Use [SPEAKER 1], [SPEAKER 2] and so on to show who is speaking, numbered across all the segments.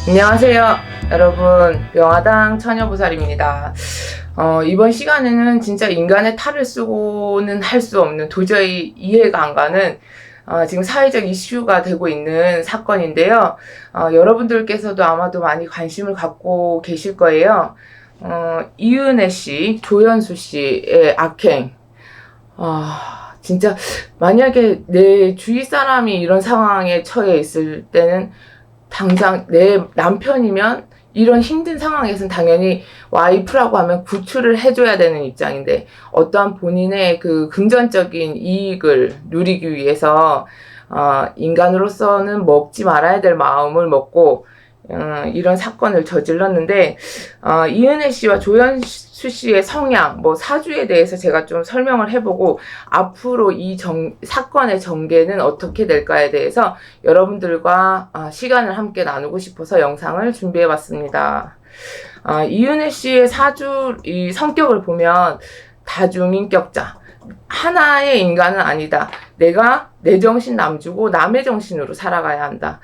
[SPEAKER 1] 안녕하세요 여러분, 명화당 처녀보살입니다. 이번 시간에는 진짜 인간의 탈을 쓰고는 할 수 없는, 도저히 이해가 안 가는 지금 사회적 이슈가 되고 있는 사건인데요. 여러분들께서도 아마도 많이 관심을 갖고 계실 거예요. 이은혜 씨, 조연수 씨의 악행. 진짜 만약에 내 주위 사람이 이런 상황에 처해 있을 때는, 당장 내 남편이면 이런 힘든 상황에서는 당연히 와이프라고 하면 구출을 해줘야 되는 입장인데, 어떠한 본인의 그 금전적인 이익을 누리기 위해서 인간으로서는 먹지 말아야 될 마음을 먹고 이런 사건을 저질렀는데, 이은혜 씨와 조연수 씨의 성향, 사주에 대해서 제가 좀 설명을 해보고, 앞으로 이 사건의 전개는 어떻게 될까에 대해서 여러분들과 시간을 함께 나누고 싶어서 영상을 준비해봤습니다. 이은혜 씨의 사주, 이 성격을 보면 다중인격자, 하나의 인간은 아니다. 내가 내 정신 남주고 남의 정신으로 살아가야 한다.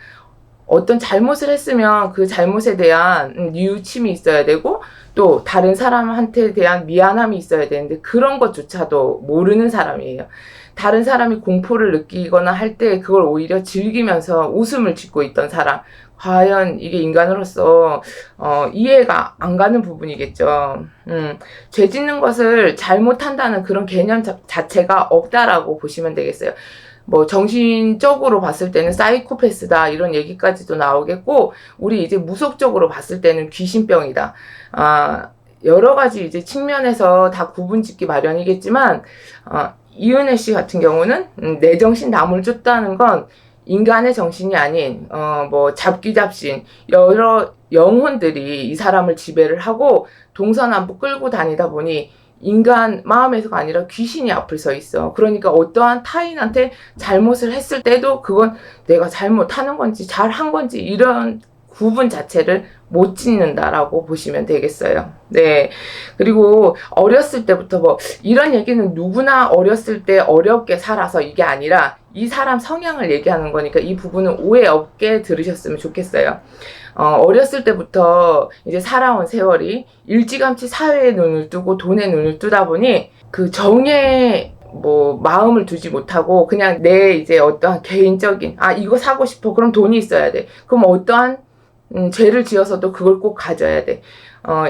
[SPEAKER 1] 어떤 잘못을 했으면 그 잘못에 대한 뉘우침이 있어야 되고, 또 다른 사람한테 대한 미안함이 있어야 되는데, 그런 것조차도 모르는 사람이에요. 다른 사람이 공포를 느끼거나 할 때 그걸 오히려 즐기면서 웃음을 짓고 있던 사람. 과연 이게 인간으로서 이해가 안 가는 부분이겠죠. 죄 짓는 것을 잘못한다는 그런 개념 자체가 없다라고 보시면 되겠어요. 정신적으로 봤을 때는 사이코패스다, 이런 얘기까지도 나오겠고, 우리 이제 무속적으로 봤을 때는 귀신병이다. 여러 가지 이제 측면에서 다 구분 짓기 마련이겠지만, 이은혜 씨 같은 경우는 내 정신 남을 줬다는 건 인간의 정신이 아닌 잡귀잡신 여러 영혼들이 이 사람을 지배를 하고 동서남북 끌고 다니다 보니 인간 마음에서가 아니라 귀신이 앞을 서 있어. 그러니까 어떠한 타인한테 잘못을 했을 때도 그건 내가 잘못하는 건지 잘한 건지 이런 구분 자체를 못 짓는다라고 보시면 되겠어요. 네. 그리고 어렸을 때부터 이런 얘기는 누구나 어렸을 때 어렵게 살아서 이게 아니라 이 사람 성향을 얘기하는 거니까 이 부분은 오해 없게 들으셨으면 좋겠어요. 어렸을 때부터 이제 살아온 세월이 일찌감치 사회에 눈을 뜨고 돈에 눈을 뜨다 보니 그 정에 마음을 두지 못하고 그냥 내 이제 어떠한 개인적인, 이거 사고 싶어. 그럼 돈이 있어야 돼. 그럼 어떠한 죄를 지어서도 그걸 꼭 가져야 돼.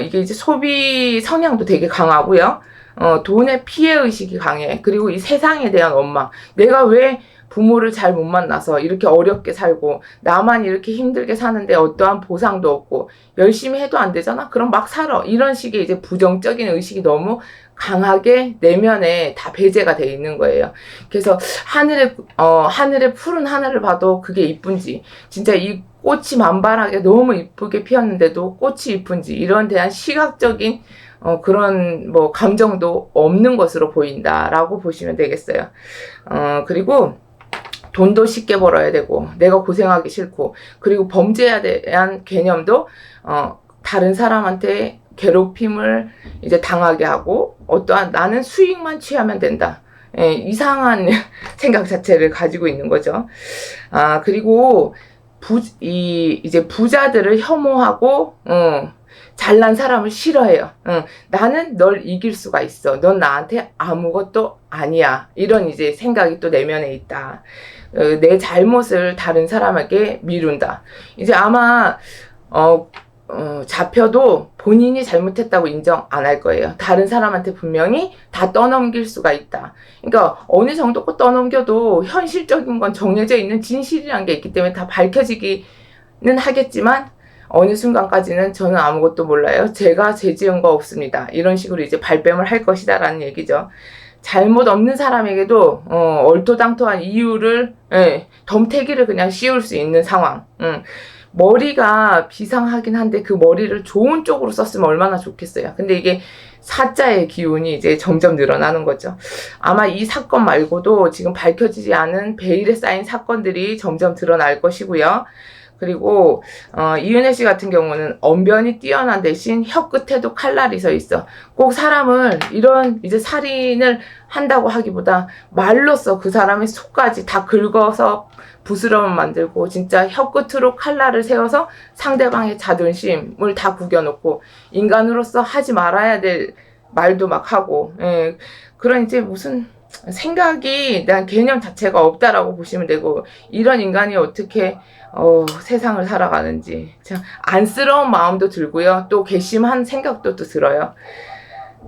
[SPEAKER 1] 이게 이제 소비 성향도 되게 강하고요. 돈의 피해의식이 강해. 그리고 이 세상에 대한 원망. 내가 왜 부모를 잘 못 만나서 이렇게 어렵게 살고, 나만 이렇게 힘들게 사는데 어떠한 보상도 없고, 열심히 해도 안 되잖아? 그럼 막 살아. 이런 식의 이제 부정적인 의식이 너무 강하게 내면에 다 배제가 돼 있는 거예요. 그래서 하늘의 푸른 하늘을 봐도 그게 이쁜지, 진짜 이 꽃이 만발하게 너무 이쁘게 피었는데도 꽃이 이쁜지, 이런 대한 시각적인 그런 감정도 없는 것으로 보인다라고 보시면 되겠어요. 그리고 돈도 쉽게 벌어야 되고, 내가 고생하기 싫고, 그리고 범죄에 대한 개념도 다른 사람한테 괴롭힘을 이제 당하게 하고, 어떠한 나는 수익만 취하면 된다. 이상한 생각 자체를 가지고 있는 거죠. 그리고 이제 부자들을 혐오하고, 잘난 사람을 싫어해요. 나는 널 이길 수가 있어. 넌 나한테 아무것도 아니야. 이런 이제 생각이 또 내면에 있다. 내 잘못을 다른 사람에게 미룬다. 이제 아마 잡혀도 본인이 잘못했다고 인정 안 할 거예요. 다른 사람한테 분명히 다 떠넘길 수가 있다. 그러니까 어느 정도 꼭 떠넘겨도 현실적인 건 정해져 있는 진실이라는 게 있기 때문에 다 밝혀지기는 하겠지만, 어느 순간까지는 저는 아무것도 몰라요. 제가 죄 지은 거 없습니다. 이런 식으로 이제 발뺌을 할 것이다 라는 얘기죠. 잘못 없는 사람에게도 얼토당토한 이유를, 덤태기를 그냥 씌울 수 있는 상황. 머리가 비상하긴 한데 그 머리를 좋은 쪽으로 썼으면 얼마나 좋겠어요. 근데 이게 사자의 기운이 이제 점점 늘어나는 거죠. 아마 이 사건 말고도 지금 밝혀지지 않은 베일에 쌓인 사건들이 점점 드러날 것이고요. 그리고 이은혜 씨 같은 경우는 언변이 뛰어난 대신 혀 끝에도 칼날이 서 있어. 꼭 사람을 이런 이제 살인을 한다고 하기보다 말로써 그 사람의 속까지 다 긁어서 부스럼을 만들고 진짜 혀 끝으로 칼날을 세워서 상대방의 자존심을 다 구겨놓고 인간으로서 하지 말아야 될 말도 막 하고, 예. 그런 이제 무슨 생각이 대한 개념 자체가 없다라고 보시면 되고, 이런 인간이 어떻게 세상을 살아가는지 참 안쓰러운 마음도 들고요. 또 괘씸한 생각도 또 들어요.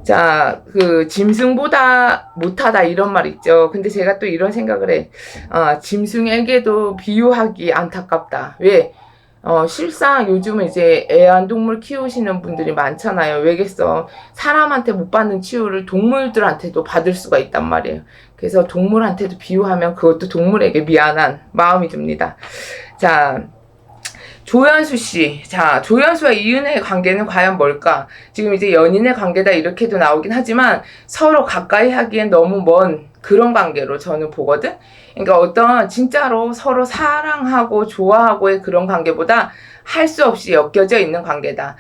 [SPEAKER 1] 자, 그 짐승보다 못하다 이런 말 있죠. 근데 제가 또 이런 생각을 해. 짐승에게도 비유하기 안타깝다. 왜? 실상 요즘은 이제 애완동물 키우시는 분들이 많잖아요. 왜겠어? 사람한테 못 받는 치유를 동물들한테도 받을 수가 있단 말이에요. 그래서 동물한테도 비유하면 그것도 동물에게 미안한 마음이 듭니다. 자, 조연수 씨. 자, 조연수와 이은혜의 관계는 과연 뭘까? 지금 이제 연인의 관계다 이렇게도 나오긴 하지만 서로 가까이 하기엔 너무 먼 그런 관계로 저는 보거든? 그러니까 어떤 진짜로 서로 사랑하고 좋아하고의 그런 관계보다 할 수 없이 엮여져 있는 관계다.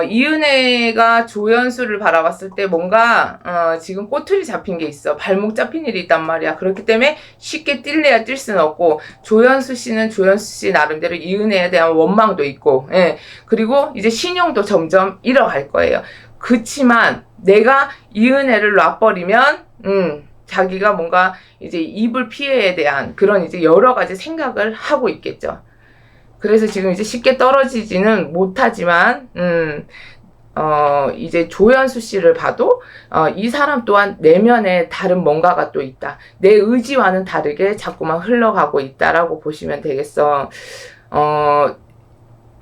[SPEAKER 1] 이은혜가 조연수를 바라봤을 때 뭔가 지금 꼬투리 잡힌 게 있어. 발목 잡힌 일이 있단 말이야. 그렇기 때문에 쉽게 뛸래야 뛸 수는 없고, 조연수 씨는 조연수 씨 나름대로 이은혜에 대한 원망도 있고, 예. 그리고 이제 신용도 점점 잃어갈 거예요. 그치만 내가 이은혜를 놔버리면 자기가 뭔가 이제 입을 피해에 대한 그런 이제 여러 가지 생각을 하고 있겠죠. 그래서 지금 이제 쉽게 떨어지지는 못하지만, 이제 조연수 씨를 봐도, 이 사람 또한 내면에 다른 뭔가가 또 있다. 내 의지와는 다르게 자꾸만 흘러가고 있다라고 보시면 되겠어.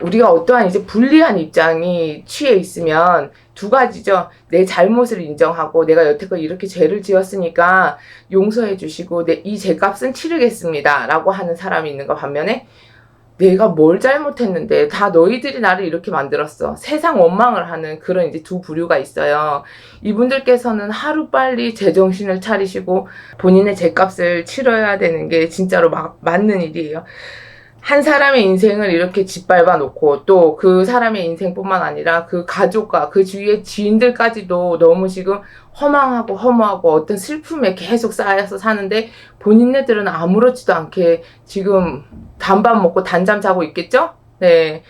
[SPEAKER 1] 우리가 어떠한 이제 불리한 입장이 취해 있으면 두 가지죠. 내 잘못을 인정하고 내가 여태껏 이렇게 죄를 지었으니까 용서해 주시고 이 죄값은 치르겠습니다. 라고 하는 사람이 있는가 반면에 내가 뭘 잘못했는데 다 너희들이 나를 이렇게 만들었어. 세상 원망을 하는 그런 이제 두 부류가 있어요. 이분들께서는 하루빨리 제정신을 차리시고 본인의 죄값을 치러야 되는 게 진짜로 맞는 일이에요. 한 사람의 인생을 이렇게 짓밟아 놓고 또 그 사람의 인생뿐만 아니라 그 가족과 그 주위의 지인들까지도 너무 지금 허망하고 허무하고 어떤 슬픔에 계속 쌓여서 사는데 본인네들은 아무렇지도 않게 지금 단밥 먹고 단잠 자고 있겠죠? 네.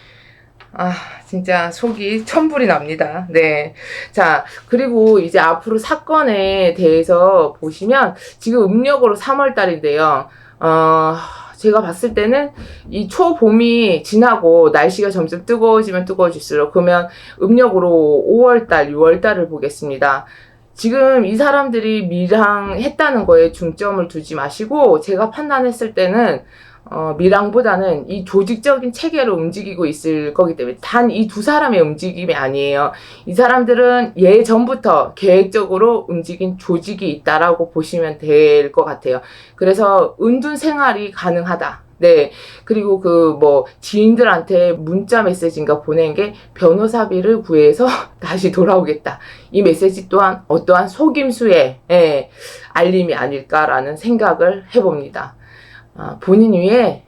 [SPEAKER 1] 진짜 속이 천불이 납니다. 네. 자, 그리고 이제 앞으로 사건에 대해서 보시면 지금 음력으로 3월달인데요. 제가 봤을 때는 이 초봄이 지나고 날씨가 점점 뜨거워지면 뜨거워질수록 그러면 음력으로 5월달, 6월달을 보겠습니다. 지금 이 사람들이 밀항했다는 거에 중점을 두지 마시고 제가 판단했을 때는 밀항보다는 이 조직적인 체계로 움직이고 있을 거기 때문에 단 이 두 사람의 움직임이 아니에요. 이 사람들은 예전부터 계획적으로 움직인 조직이 있다라고 보시면 될 것 같아요. 그래서 은둔 생활이 가능하다. 네. 그리고 지인들한테 문자 메시지인가 보낸 게 변호사비를 구해서 다시 돌아오겠다. 이 메시지 또한 어떠한 속임수의 알림이 아닐까라는 생각을 해봅니다. 본인 위에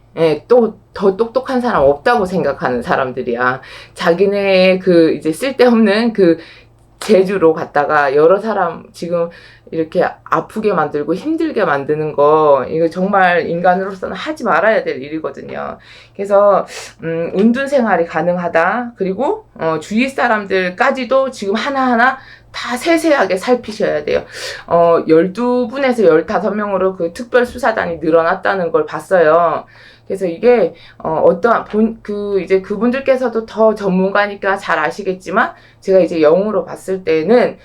[SPEAKER 1] 또 더 똑똑한 사람 없다고 생각하는 사람들이야. 자기네 이제 쓸데없는 제주로 갔다가 여러 사람 지금 이렇게 아프게 만들고 힘들게 만드는 거 이거 정말 인간으로서는 하지 말아야 될 일이거든요. 그래서 은둔 생활이 가능하다. 그리고 주위 사람들까지도 지금 하나하나 다 세세하게 살피셔야 돼요. 12분에서 15명으로 그 특별수사단이 늘어났다는 걸 봤어요. 그래서 이게 이제 그분들께서도 더 전문가니까 잘 아시겠지만 제가 이제 영으로 봤을 때는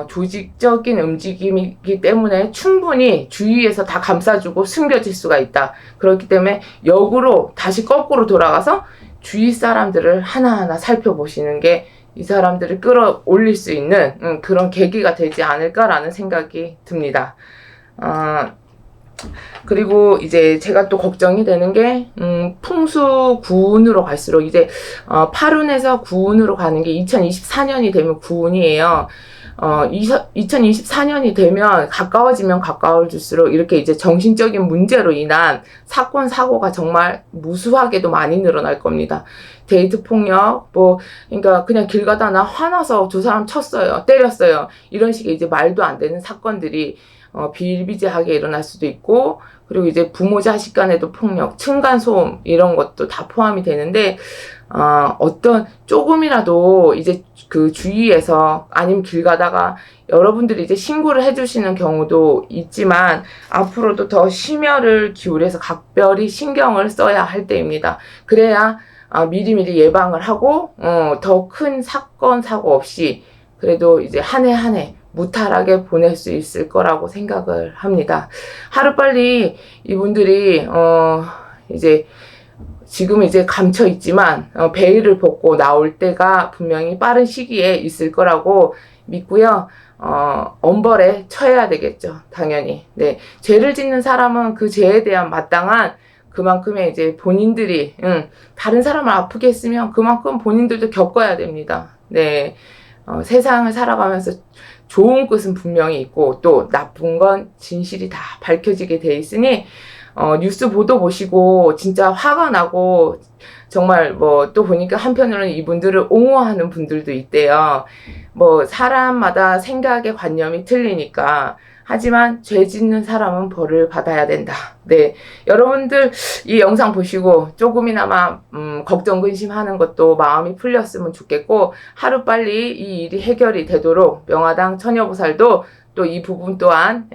[SPEAKER 1] 조직적인 움직임이기 때문에 충분히 주위에서 다 감싸주고 숨겨질 수가 있다. 그렇기 때문에 역으로 다시 거꾸로 돌아가서 주위 사람들을 하나하나 살펴보시는 게 이 사람들을 끌어올릴 수 있는 그런 계기가 되지 않을까라는 생각이 듭니다. 그리고 이제 제가 또 걱정이 되는 게 풍수 구운으로 갈수록 이제 8운에서 9운으로 가는 게 2024년이 되면 9운이에요. 2024년이 되면 가까워지면 가까워질수록 이렇게 이제 정신적인 문제로 인한 사건, 사고가 정말 무수하게도 많이 늘어날 겁니다. 데이트 폭력, 그러니까 그냥 길 가다 나 화나서 저 사람 쳤어요, 때렸어요. 이런 식의 이제 말도 안 되는 사건들이 비일비재하게 일어날 수도 있고, 그리고 이제 부모 자식 간에도 폭력, 층간소음 이런 것도 다 포함이 되는데, 어떤 조금이라도 이제 그 주위에서 아니면 길 가다가 여러분들이 이제 신고를 해주시는 경우도 있지만 앞으로도 더 심혈을 기울여서 각별히 신경을 써야 할 때입니다. 그래야 미리미리 예방을 하고 더 큰 사건 사고 없이 그래도 이제 한 해 한 해 무탈하게 보낼 수 있을 거라고 생각을 합니다. 하루빨리 이분들이 이제 지금 이제 감춰 있지만 베일을 벗고 나올 때가 분명히 빠른 시기에 있을 거라고 믿고요. 엄벌에 처해야 되겠죠, 당연히. 네, 죄를 짓는 사람은 그 죄에 대한 마땅한 그만큼의 이제 본인들이 다른 사람을 아프게 했으면 그만큼 본인들도 겪어야 됩니다. 네, 세상을 살아가면서 좋은 것은 분명히 있고 또 나쁜 건 진실이 다 밝혀지게 돼 있으니 뉴스 보도 보시고 진짜 화가 나고 정말 또 보니까 한편으로는 이분들을 옹호하는 분들도 있대요. 사람마다 생각의 관념이 틀리니까. 하지만 죄 짓는 사람은 벌을 받아야 된다. 네, 여러분들 이 영상 보시고 조금이나마 걱정 근심하는 것도 마음이 풀렸으면 좋겠고 하루빨리 이 일이 해결이 되도록 명화당 처녀보살도 또 이 부분 또한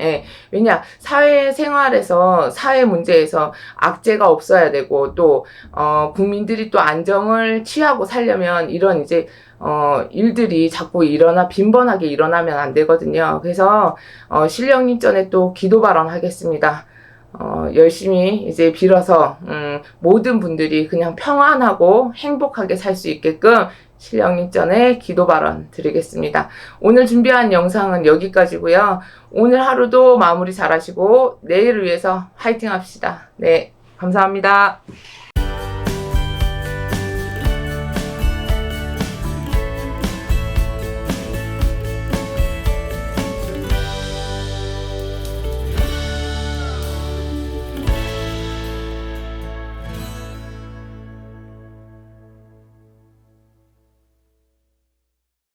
[SPEAKER 1] 왜냐 사회생활에서 사회 문제에서 악재가 없어야 되고 또 국민들이 또 안정을 취하고 살려면 이런 이제 일들이 자꾸 빈번하게 일어나면 안 되거든요. 그래서 신령님 전에 또 기도 발언하겠습니다. 열심히 이제 빌어서 모든 분들이 그냥 평안하고 행복하게 살 수 있게끔 신령님 전에 기도 발언 드리겠습니다. 오늘 준비한 영상은 여기까지고요. 오늘 하루도 마무리 잘 하시고 내일을 위해서 화이팅 합시다. 네, 감사합니다.